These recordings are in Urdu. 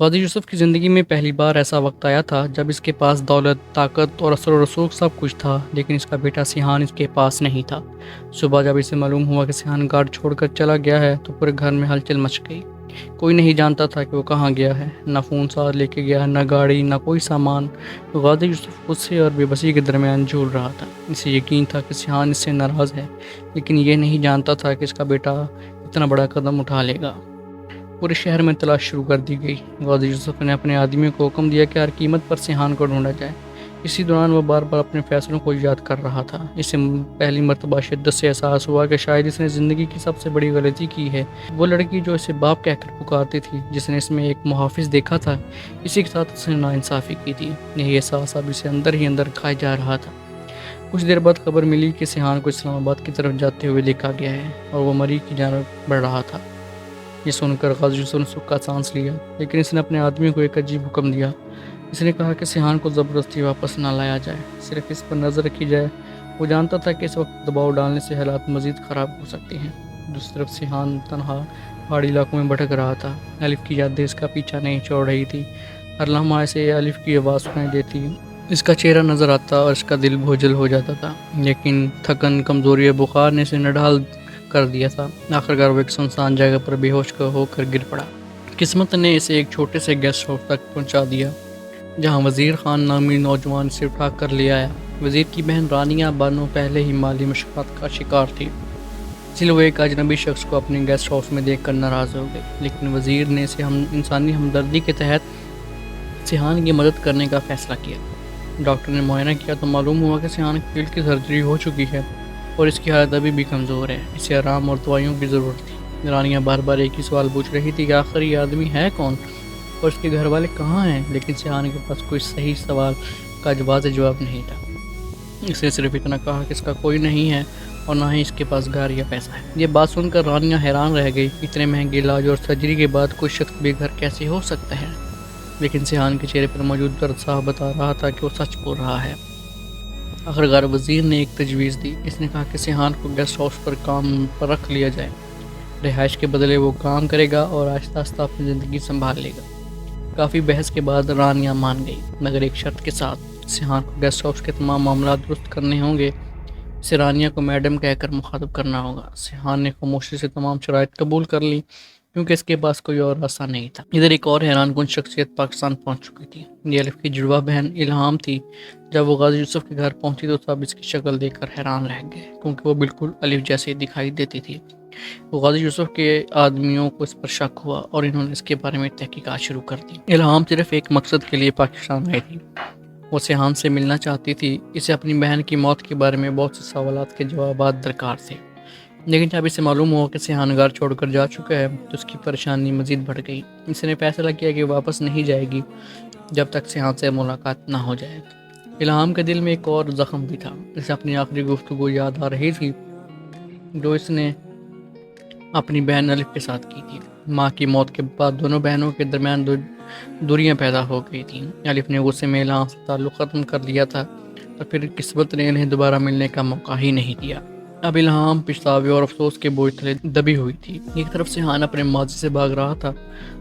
غازی یوسف کی زندگی میں پہلی بار ایسا وقت آیا تھا جب اس کے پاس دولت، طاقت اور اثر و رسوخ سب کچھ تھا، لیکن اس کا بیٹا سیحان اس کے پاس نہیں تھا۔ صبح جب اسے معلوم ہوا کہ سیحان گھر چھوڑ کر چلا گیا ہے تو پورے گھر میں ہلچل مچ گئی۔ کوئی نہیں جانتا تھا کہ وہ کہاں گیا ہے، نہ فون ساتھ لے کے گیا، نہ گاڑی، نہ کوئی سامان۔ غازی یوسف غصے اور بے بسی کے درمیان جھول رہا تھا۔ اسے یقین تھا کہ سیحان اس سے ناراض ہے، لیکن یہ نہیں جانتا تھا کہ اس کا بیٹا اتنا بڑا قدم اٹھا لے گا۔ پورے شہر میں تلاش شروع کر دی گئی۔ غازی یوسف نے اپنے آدمیوں کو حکم دیا کہ ہر قیمت پر سیحان کو ڈھونڈا جائے۔ اسی دوران وہ بار بار اپنے فیصلوں کو یاد کر رہا تھا۔ اسے پہلی مرتبہ شدت سے احساس ہوا کہ شاید اس نے زندگی کی سب سے بڑی غلطی کی ہے۔ وہ لڑکی جو اسے باپ کہہ کر پکارتی تھی، جس نے اس میں ایک محافظ دیکھا تھا، اسی کے ساتھ اس نے ناانصافی کی تھی۔ یہی احساس اب اسے اندر ہی اندر کھائے جا رہا تھا۔ کچھ دیر بعد خبر ملی کہ سیحان کو اسلام آباد کی طرف جاتے ہوئے دیکھا گیا ہے اور وہ مری کی جانب بڑھ رہا تھا۔ یہ سن کر غازی یوسف نے سکھ کا سانس لیا، لیکن اس نے اپنے آدمیوں کو ایک عجیب حکم دیا۔ اس نے کہا کہ سیحان کو زبردستی واپس نہ لایا جائے، صرف اس پر نظر رکھی جائے۔ وہ جانتا تھا کہ اس وقت دباؤ ڈالنے سے حالات مزید خراب ہو سکتے ہیں۔ دوسری طرف سیحان تنہا پہاڑی علاقوں میں بھٹک رہا تھا۔ الف کی یادیں اس کا پیچھا نہیں چھوڑ رہی تھی۔ ہر لمحہ اسے الف کی آواز سنائی دیتی، اس کا چہرہ نظر آتا اور اس کا دل بوجھل ہو جاتا تھا، لیکن تھکن، کمزوری اور بخار نے اسے نڈھال کر دیا تھا۔ آخرکار وہ ایک سنسان جگہ پر بے ہوش ہو کر گر پڑا۔ قسمت نے اسے ایک چھوٹے سے گیسٹ ہاؤس تک پہنچا دیا، جہاں وزیر خان نامی نوجوان سے اٹھا کر لے آیا۔ وزیر کی بہن رانیہ بانو پہلے ہی مالی مشکلات کا شکار تھی، اس لیے وہ ایک اجنبی شخص کو اپنے گیسٹ ہاؤس میں دیکھ کر ناراض ہو گئی، لیکن وزیر نے اسے انسانی ہمدردی کے تحت سیحان کی مدد کرنے کا فیصلہ کیا۔ ڈاکٹر نے معائنہ کیا تو معلوم ہوا کہ سیحان کی دل کی سرجری ہو چکی ہے اور اس کی حالت ابھی بھی کمزور ہے۔ اسے آرام اور دوائیوں کی ضرورت تھی۔ رانیہ بار بار ایک ہی سوال پوچھ رہی تھی کہ آخر یہ آدمی ہے کون اور اس کے گھر والے کہاں ہیں، لیکن سیحان کے پاس کوئی صحیح سوال کا واضح جواب نہیں تھا۔ اس نے صرف اتنا کہا کہ اس کا کوئی نہیں ہے اور نہ ہی اس کے پاس گھر یا پیسہ ہے۔ یہ بات سن کر رانیہ حیران رہ گئی۔ اتنے مہنگے علاج اور سرجری کے بعد کوئی شخص بے گھر کیسے ہو سکتا ہے؟ لیکن سیحان کے چہرے پر موجود درد صاحب بتا رہا تھا کہ وہ سچ بول رہا ہے۔ آخرکار وزیر نے ایک تجویز دی۔ اس نے کہا کہ سیحان کو گیسٹ ہاؤس پر کام پر رکھ لیا جائے، رہائش کے بدلے وہ کام کرے گا اور آہستہ آہستہ اپنی زندگی سنبھال لے گا۔ کافی بحث کے بعد رانیہ مان گئی، مگر ایک شرط کے ساتھ۔ سیحان کو گیسٹ ہاؤس کے تمام معاملات درست کرنے ہوں گے، اسے رانیہ کو میڈم کہہ کر مخاطب کرنا ہوگا۔ سیحان نے خاموشی سے تمام شرائط قبول کر لی، کیونکہ اس کے پاس کوئی اور راستہ نہیں تھا۔ ادھر ایک اور حیران کن شخصیت پاکستان پہنچ چکی تھی۔ یہ الف کی جڑواں بہن الہام تھی۔ جب وہ غازی یوسف کے گھر پہنچی تو سب اس کی شکل دیکھ کر حیران رہ گئے، کیونکہ وہ بالکل الف جیسے دکھائی دیتی تھی۔ وہ غازی یوسف کے آدمیوں کو اس پر شک ہوا اور انہوں نے اس کے بارے میں تحقیقات شروع کر دی۔ الہام صرف ایک مقصد کے لیے پاکستان آئی تھی، وہ سیحان سے ملنا چاہتی تھی۔ اسے اپنی بہن کی موت کے بارے میں بہت سے سوالات کے جوابات درکار تھے، لیکن جب اسے معلوم ہوا کہ سیحان گھر چھوڑ کر جا چکا ہے تو اس کی پریشانی مزید بڑھ گئی۔ اس نے فیصلہ کیا کہ واپس نہیں جائے گی جب تک سیحان سے ملاقات نہ ہو جائے۔ الہام کے دل میں ایک اور زخم بھی تھا۔ اسے اپنی آخری گفتگو یاد آ رہی تھی جو اس نے اپنی بہن الف کے ساتھ کی تھی۔ ماں کی موت کے بعد دونوں بہنوں کے درمیان دوریاں پیدا ہو گئی تھیں۔ الف نے غصے میں الہام سے تعلق ختم کر دیا تھا اور پھر قسمت نے انہیں دوبارہ ملنے کا موقع ہی نہیں دیا۔ اب الہام پچھتاوے اور افسوس کے بوجھ تلے دبی ہوئی تھی۔ ایک طرف سیحان اپنے ماضی سے بھاگ رہا تھا،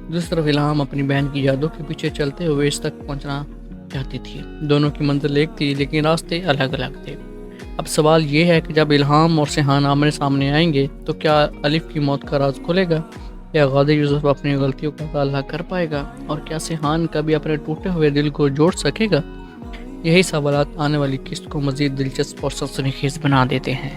دوسری طرف الہام اپنی بہن کی یادوں کے پیچھے چلتے ہوئے اس تک پہنچنا چاہتی تھی۔ دونوں کی منزل ایک تھی، لیکن راستے الگ الگ تھے۔ اب سوال یہ ہے کہ جب الہام اور سیحان آمنے سامنے آئیں گے تو کیا الف کی موت کا راز کھلے گا، یا غازی یوسف اپنی غلطیوں کا اصلاح کر پائے گا، اور کیا سیحان کبھی اپنے ٹوٹے ہوئے دل کو جوڑ سکے گا؟ یہی سوالات آنے والی قسط کو مزید دلچسپ اور سنسنی خیز بنا دیتے ہیں۔